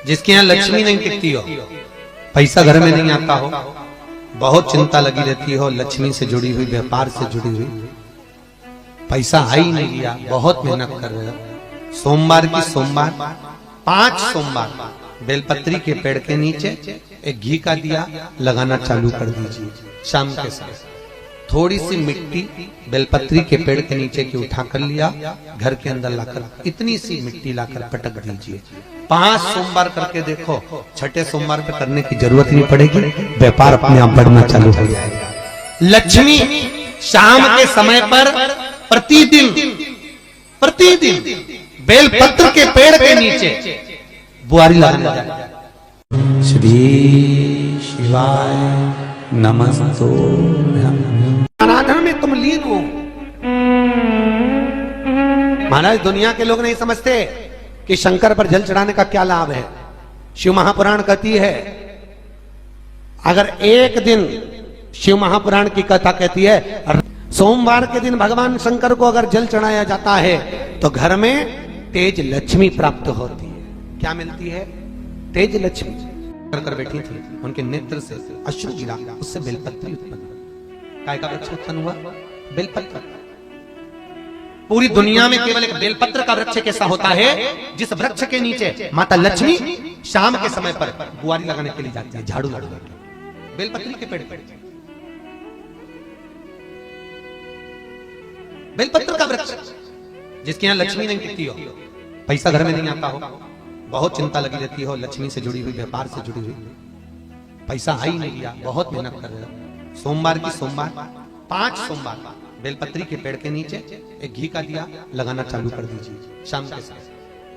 जिसके यहाँ लक्ष्मी नहीं टिकती हो, पैसा घर में नहीं आता हो, बहुत चिंता लगी रहती हो, लक्ष्मी से जुड़ी हुई, व्यापार से जुड़ी हुई, पैसा आ ही नहीं लिया, बहुत मेहनत कर रहे हो, सोमवार की सोमवार 5 सोमवार बेलपत्री के पेड़ के नीचे एक घी का दिया लगाना चालू कर दीजिए। शाम के समय थोड़ी सी मिट्टी बेलपत्री के पेड़ के नीचे की उठा कर लिया, घर के अंदर लाकर इतनी सी मिट्टी लाकर पटक दीजिए। 5 सोमवार करके देखो, छठे सोमवार पे करने की जरूरत नहीं पड़ेगी, व्यापार अपने आप बढ़ना चालू हो जाएगा। लक्ष्मी शाम के समय पर प्रतिदिन बेलपत्र के पेड़ के नीचे बुआरी लगाना जाए। श्री शिवाय नमस्तुभ्यं। आराधना में तुम लीन हो। महाराज दुनिया के लोग नहीं समझते कि शंकर पर जल चढ़ाने का क्या लाभ है। शिव महापुराण कहती है, अगर एक दिन शिव महापुराण की कथा कहती है सोमवार के दिन भगवान शंकर को अगर जल चढ़ाया जाता है तो घर में तेज लक्ष्मी प्राप्त होती है। क्या मिलती है? तेज लक्ष्मी। कर बैठी थी, उनके नेत्र से अश्रु गिरा, उससे बेलपत्र उत्पन्न। काय का वृक्ष उत्पन्न हुआ? बेलपत्र। पूरी दुनिया में केवल एक बेलपत्र का वृक्ष कैसा होता है जिस वृक्ष के नीचे माता लक्ष्मी शाम के समय पर बुआरी लगाने के लिए जाती है, झाड़ू लगाने। बेलपत्री के पेड़ पर बेलपत्र का वृक्ष, जिसके यहाँ लक्ष्मी नहीं टिकती हो, पैसा घर में नहीं आता हो, बहुत चिंता लगी रहती हो, लक्ष्मी से जुड़ी हुई, व्यापार से जुड़ी हुई, पैसा आ ही नहीं लिया, बहुत मेहनत कर रहे हो। सोमवार की सोमवार 5 सोमवार बेलपत्री के पेड़ के नीचे एक घी का दिया लगाना चालू कर दीजिए। शाम के समय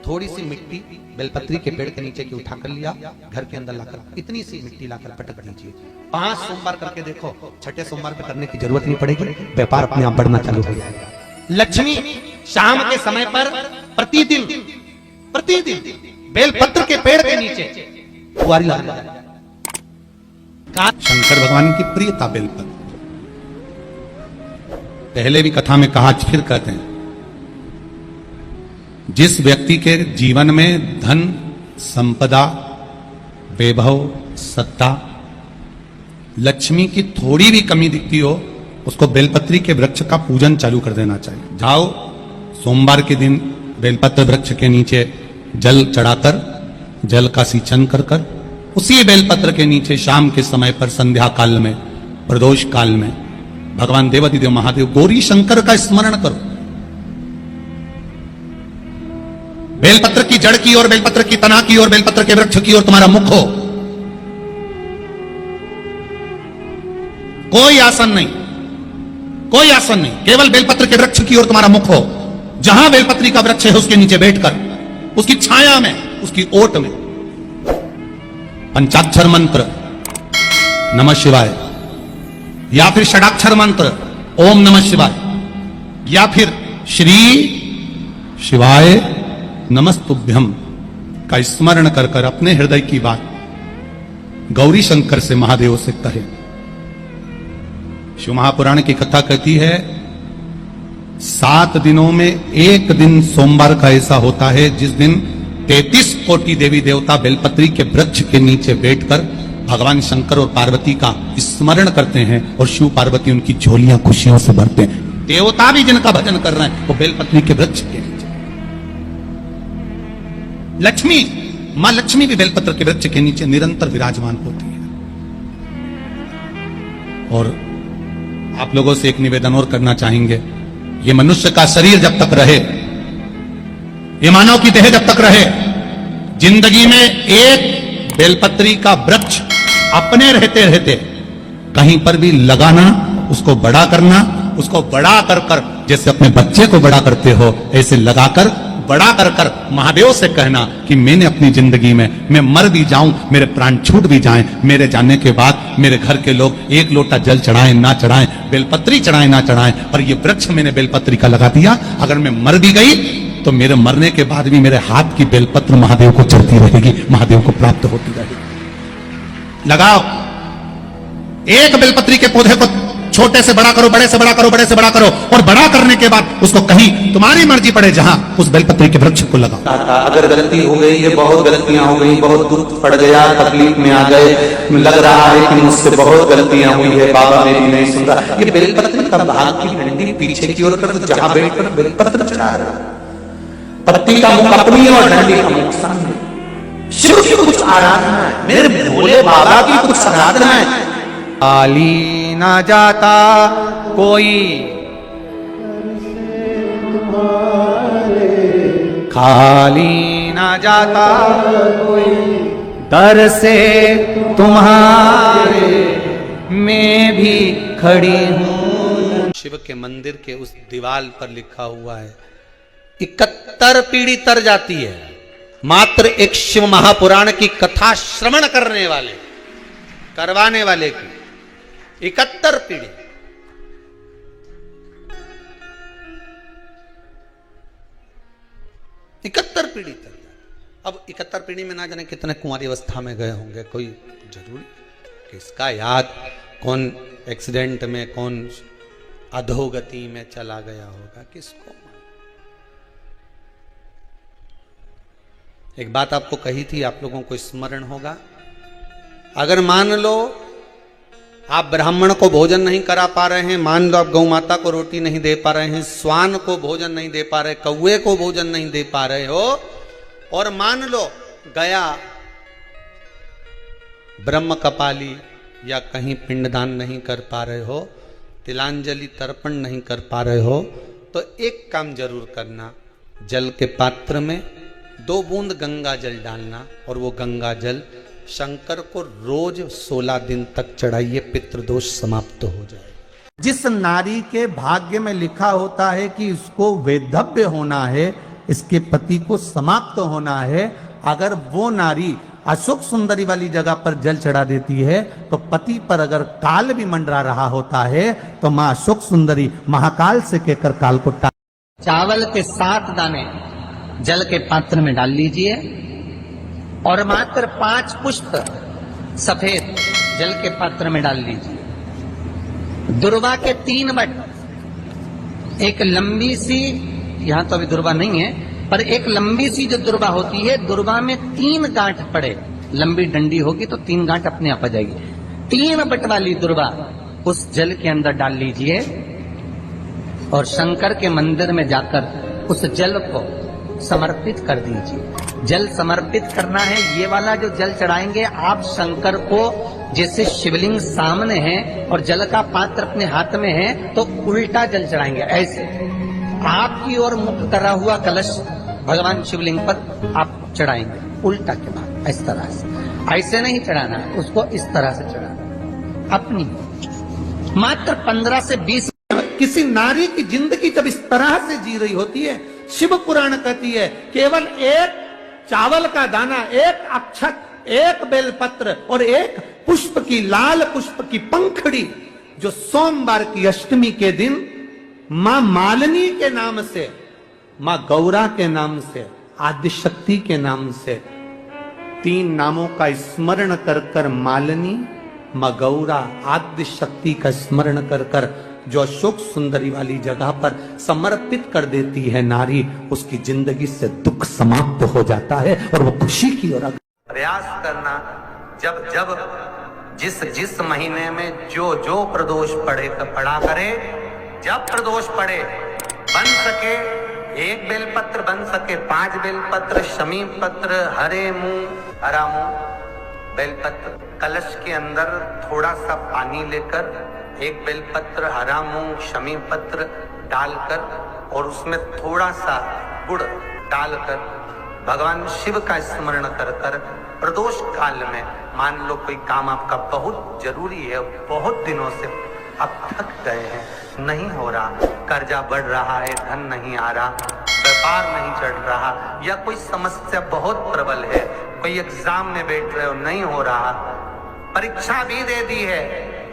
थोड़ी सी मिट्टी बेलपत्री के पेड़ के नीचे की उठा कर लिया, घर के अंदर लाकर इतनी सी मिट्टी लाकर पटक दीजिए। 5 सोमवार करके देखो, छठे सोमवार पे करने की जरूरत नहीं पड़ेगी, व्यापार अपने आप बढ़ना चालू हो जाएगा। लक्ष्मी शाम के समय पर प्रतिदिन बेलपत्र के पेड़ के नीचे बुआरी लगाना जाए। शंकर भगवान की प्रियता बेलपत्र। पहले भी कथा में कहा, फिर कहते हैं, जिस व्यक्ति के जीवन में धन, संपदा, वैभव, सत्ता, लक्ष्मी की थोड़ी भी कमी दिखती हो, उसको बेलपत्री के वृक्ष का पूजन चालू कर देना चाहिए। जाओ सोमवार के दिन बेलपत्र वृक्ष के नीचे जल चढ़ाकर, जल का सिंचन कर कर, उसी बेलपत्र के नीचे शाम के समय पर संध्या काल में, प्रदोष काल में भगवान देवाधिदेव महादेव गौरी शंकर का स्मरण करो। बेलपत्र की जड़ की ओर, बेलपत्र की तना की ओर, बेलपत्र के वृक्ष की ओर तुम्हारा मुख हो। कोई आसन नहीं, कोई आसन नहीं, केवल बेलपत्र के वृक्ष की ओर तुम्हारा मुख हो। जहां बेलपत्री का वृक्ष है उसके नीचे बैठकर, उसकी छाया में, उसकी ओट में पंचाक्षर मंत्र नमः शिवाय, या फिर षडाक्षर मंत्र ओम नमः शिवाय, या फिर श्री शिवाय नमस्तुभ्यम का स्मरण कर कर अपने हृदय की बात गौरी शंकर से, महादेव से कहे। शिव महापुराण की कथा कहती है, 7 दिनों में एक दिन सोमवार का ऐसा होता है जिस दिन 33 कोटि देवी देवता बेलपत्री के वृक्ष के नीचे बैठकर भगवान शंकर और पार्वती का स्मरण करते हैं और शिव पार्वती उनकी झोलियां खुशियों से भरते हैं। देवता भी जिनका भजन कर रहे हैं वो बेलपत्री के वृक्ष के नीचे। लक्ष्मी, मां लक्ष्मी भी बेलपत्र के वृक्ष के नीचे निरंतर विराजमान होती है। और आप लोगों से एक निवेदन और करना चाहेंगे, ये मनुष्य का शरीर जब तक रहे, ये मानव की देह जब तक रहे, जिंदगी में एक बेलपत्री का वृक्ष अपने रहते रहते कहीं पर भी लगाना, उसको बड़ा करना, उसको बड़ा कर कर जैसे अपने बच्चे को बड़ा करते हो ऐसे लगाकर बड़ा कर कर महादेव से कहना कि मैंने अपनी जिंदगी में, मैं मर भी जाऊं, मेरे प्राण छूट भी जाएं, मेरे जाने के बाद मेरे घर के लोग एक लोटा जल चढ़ाएं ना चढ़ाएं, बेलपत्री चढ़ाएं ना चढ़ाएं, पर ये वृक्ष मैंने बेलपत्री का लगा दिया, अगर मैं मर भी गई तो मेरे मरने के बाद भी मेरे हाथ की बेलपत्र महादेव को चढ़ती रहेगी, महादेव को प्राप्त होती रहेगी। लगाओ, एक बेलपत्री के पौधे को छोटे से बड़ा करो, बड़े से बड़ा करो, बड़े से बड़ा करो, और बड़ा करने के बाद उसको कहीं तुम्हारी मर्जी पड़े जहां उस बेलपत्री के वृक्ष को लगाओ। अगर गलती हो गई, ये बहुत गलतियां हो गई, बहुत दुख पड़ गया, तकलीफ में आ गए, लग रहा है कि मुझसे बहुत गलतियां हुई है, बाबा मेरी नहीं सुन रहा, ये बेलपत्र का भाग की डंडी पीछे की ओर कर, जहां बैठकर बेलपत्र चढ़ा रहा, पत्ती का मुख अपनी और डंडी का मुख सामने। शिव की कुछ आराधना है, मेरे भोले बाबा की कुछ आराधना है। खाली ना जाता कोई, खाली ना जाता कोई, दर से तुम्हारे मैं भी खड़ी हूं। शिव के मंदिर के उस दीवार पर लिखा हुआ है 71 पीढ़ी तर जाती है मात्र एक शिव महापुराण की कथा श्रवण करने वाले, करवाने वाले की 71 पीढ़ी। इकहत्तर पीढ़ी तक। अब 71 पीढ़ी में ना जाने कितने कुंवारी अवस्था में गए होंगे, कोई जरूरी किसका याद, कौन एक्सीडेंट में, कौन अधोगति में चला गया होगा, किसको। एक बात आपको कही थी, आप लोगों को स्मरण होगा, अगर मान लो आप ब्राह्मण को भोजन नहीं करा पा रहे हैं, मान लो आप गौ माता को रोटी नहीं दे पा रहे हैं, स्वान को भोजन नहीं दे पा रहे, कौवे को भोजन नहीं दे पा रहे हो, और मान लो गया ब्रह्म कपाली या कहीं पिंडदान नहीं कर पा रहे हो, तिलांजलि तर्पण नहीं कर पा रहे हो, तो एक काम जरूर करना, जल के पात्र में 2 बूंद गंगा जल डालना, और वो गंगा जल शंकर को रोज 16 दिन तक चढ़ाइए, पितृदोष समाप्त हो जाए। जिस नारी के भाग्य में लिखा होता है कि इसको वैधव्य होना है, इसके पति को समाप्त होना है, अगर वो नारी अशोक सुंदरी वाली जगह पर जल चढ़ा देती है, तो पति पर अगर काल भी मंडरा रहा होता है, तो मां अशोक सुंदरी महाकाल से कहकर काल को चावल के 7 दाने जल के पात्र में डाल लीजिए, और मात्र 5 पुष्प सफेद जल के पात्र में डाल लीजिए। दुर्वा के 3 बट, एक लंबी सी, यहां तो अभी दुर्वा नहीं है, पर एक लंबी सी जो दुर्वा होती है, दुर्वा में 3 गांठ पड़े, लंबी डंडी होगी तो 3 गांठ अपने आप आ जाएगी, 3 बट वाली दुर्वा उस जल के अंदर डाल लीजिए, और शंकर के मंदिर में जाकर उस जल को समर्पित कर दीजिए। जल समर्पित करना है, ये वाला जो जल चढ़ाएंगे आप शंकर को, जैसे शिवलिंग सामने है और जल का पात्र अपने हाथ में है, तो उल्टा जल चढ़ाएंगे, ऐसे आपकी ओर मुख करा हुआ कलश भगवान शिवलिंग पर आप चढ़ाएंगे, उल्टा के बाद इस तरह से, ऐसे नहीं चढ़ाना, उसको इस तरह से चढ़ाना अपनी। मात्र 15 से 20 किसी नारी की जिंदगी जब इस तरह से जी रही होती है, शिव पुराण कहती है केवल एक चावल का दाना, एक अक्षत, एक बेलपत्र और एक पुष्प की, लाल पुष्प की पंखड़ी, जो सोमवार की अष्टमी के दिन मां मालिनी के नाम से, मां गौरा के नाम से, आदिशक्ति के नाम से, 3 नामों का स्मरण कर कर मालिनी, मां गौरा, आदिशक्ति का स्मरण कर कर जो अशोक सुंदरी वाली जगह पर समर्पित कर देती है नारी, उसकी जिंदगी से दुख समाप्त हो जाता है और वो खुशी की ओर प्रयास करना। जब जब जिस जिस महीने में जो जो प्रदोष पड़ा करे, जब प्रदोष पड़े, बन सके 1 बेलपत्र, बन सके 5 बेलपत्र, शमी पत्र, हरे मुंह, हरा मुंह, बेलपत्र, कलश के अंदर थोड़ा सा पानी लेकर 1 बेलपत्र, हरा मूंग, शमी पत्र डालकर और उसमें थोड़ा सा गुड़ डालकर भगवान शिव का स्मरण कर कर प्रदोष काल में, मान लो कोई काम आपका बहुत जरूरी है, बहुत दिनों से आप थक गए हैं, नहीं हो रहा, कर्जा बढ़ रहा है, धन नहीं आ रहा, व्यापार नहीं चढ़ रहा, या कोई समस्या बहुत प्रबल है, कोई एग्जाम में बैठ रहे हो, नहीं हो रहा, परीक्षा भी दे दी है,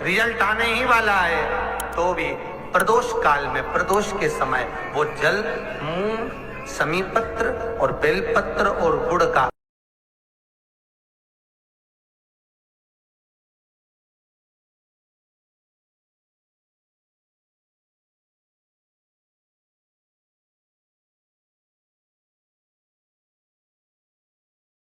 रिजल्ट आने ही वाला है, तो भी प्रदोष काल में, प्रदोष के समय वो जल, मूंग, शमी पत्र और बेलपत्र और गुड़ का